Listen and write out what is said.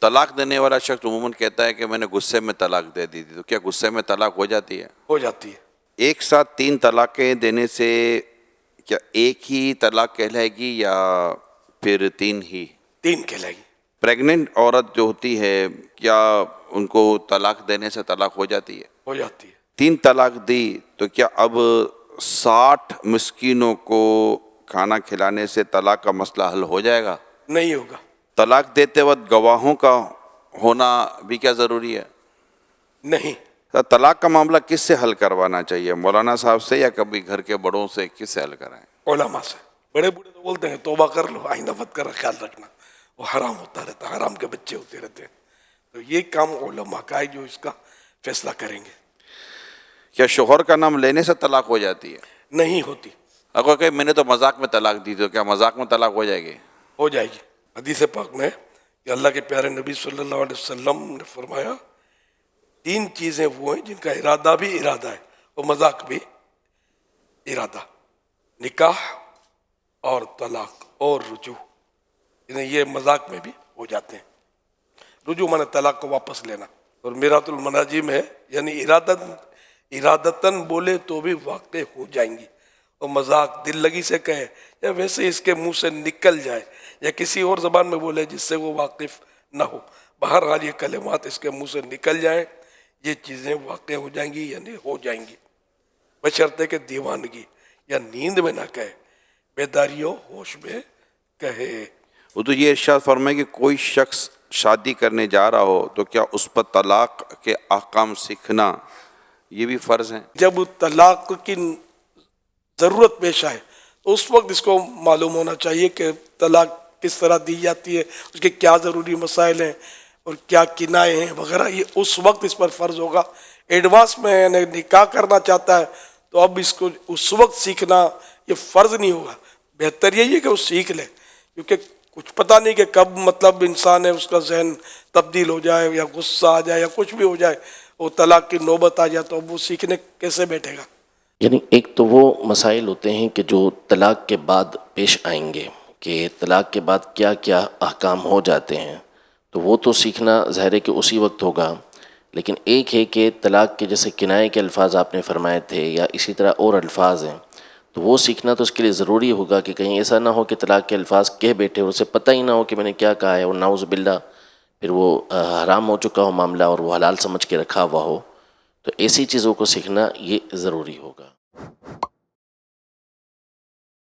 طلاق دینے والا شخص عموماً کہتا ہے کہ میں نے غصے میں طلاق دے دی تھی، تو کیا غصے میں طلاق ہو جاتی ہے؟ ہو جاتی ہے۔ ایک ساتھ 3 طلاقیں دینے سے کیا ایک ہی طلاق کہلائے گی یا پھر 3 ہی؟ 3 کہلائے گی۔ پریگننٹ عورت جو ہوتی ہے کیا ان کو طلاق دینے سے طلاق ہو جاتی ہے؟ ہو جاتی ہے۔ 3 طلاق دی تو کیا اب 60 مسکینوں کو کھانا کھلانے سے طلاق کا مسئلہ حل ہو جائے گا؟ نہیں ہوگا۔ طلاق دیتے وقت گواہوں کا ہونا بھی کیا ضروری ہے؟ نہیں۔ طلاق کا معاملہ کس سے حل کروانا چاہیے، مولانا صاحب سے یا کبھی گھر کے بڑوں سے؟ کس سے حل کرائیں؟ علماء سے۔ بڑے بوڑھے تو بولتے ہیں توبہ کر لو، آئندہ مت کر، خیال رکھنا، وہ حرام ہوتا رہتا ہے، حرام کے بچے ہوتے رہتے ہیں۔ تو یہ کام علماء کا ہے جو اس کا فیصلہ کریں گے۔ کیا شوہر کا نام لینے سے طلاق ہو جاتی ہے؟ نہیں ہوتی۔ اگر کہ میں نے تو مذاق میں طلاق دی، تو کیا مذاق میں طلاق ہو جائے گی؟ ہو جائے گی۔ حدیث پاک میں کہ اللہ کے پیارے نبی صلی اللہ علیہ وسلم نے فرمایا 3 چیزیں وہ ہیں جن کا ارادہ بھی ارادہ ہے اور مذاق بھی ارادہ، نکاح اور طلاق اور رجوع، یعنی یہ مذاق میں بھی ہو جاتے ہیں۔ رجوع مانے طلاق کو واپس لینا، اور میرات المناجی میں یعنی ارادتاً بولے تو بھی واقع ہو جائیں گی، اور مذاق دل لگی سے کہے یا ویسے اس کے منہ سے نکل جائے یا کسی اور زبان میں بولے جس سے وہ واقف نہ ہو، بہرحال یہ کلمات اس کے منہ سے نکل جائیں، یہ چیزیں واقع ہو جائیں گی یعنی ہو جائیں گی، بشرطے کہ دیوانگی یا نیند میں نہ کہے، بیداری و ہوش میں کہے۔ وہ تو یہ ارشاد فرمائے کہ کوئی شخص شادی کرنے جا رہا ہو تو کیا اس پر طلاق کے احکام سیکھنا یہ بھی فرض ہیں؟ جب طلاق کی ضرورت پیش آئے تو اس وقت اس کو معلوم ہونا چاہیے کہ طلاق کس طرح دی جاتی ہے، اس کے کیا ضروری مسائل ہیں اور کیا کنائے ہیں وغیرہ، یہ اس وقت اس پر فرض ہوگا۔ ایڈوانس میں یعنی نکاح کرنا چاہتا ہے تو اب اس کو اس وقت سیکھنا یہ فرض نہیں ہوگا، بہتر یہی ہے کہ وہ سیکھ لے، کیونکہ کچھ پتہ نہیں کہ کب مطلب انسان ہے اس کا ذہن تبدیل ہو جائے یا غصہ آ جائے یا کچھ بھی ہو جائے، وہ طلاق کی نوبت آ جائے تو اب وہ سیکھنے کیسے بیٹھے گا؟ یعنی ایک تو وہ مسائل ہوتے ہیں کہ جو طلاق کے بعد پیش آئیں گے، کہ طلاق کے بعد کیا کیا احکام ہو جاتے ہیں، تو وہ تو سیکھنا ظاہر ہے کہ اسی وقت ہوگا۔ لیکن ایک ہے کہ طلاق کے جیسے کنائے کے الفاظ آپ نے فرمائے تھے یا اسی طرح اور الفاظ ہیں، تو وہ سیکھنا تو اس کے لیے ضروری ہوگا کہ کہیں ایسا نہ ہو کہ طلاق کے الفاظ کہہ بیٹھے اور اسے پتہ ہی نہ ہو کہ میں نے کیا کہا ہے، اور نعوذ باللہ پھر وہ حرام ہو چکا ہو معاملہ اور وہ حلال سمجھ کے رکھا ہوا ہو، تو ایسی چیزوں کو سیکھنا یہ ضروری ہوگا۔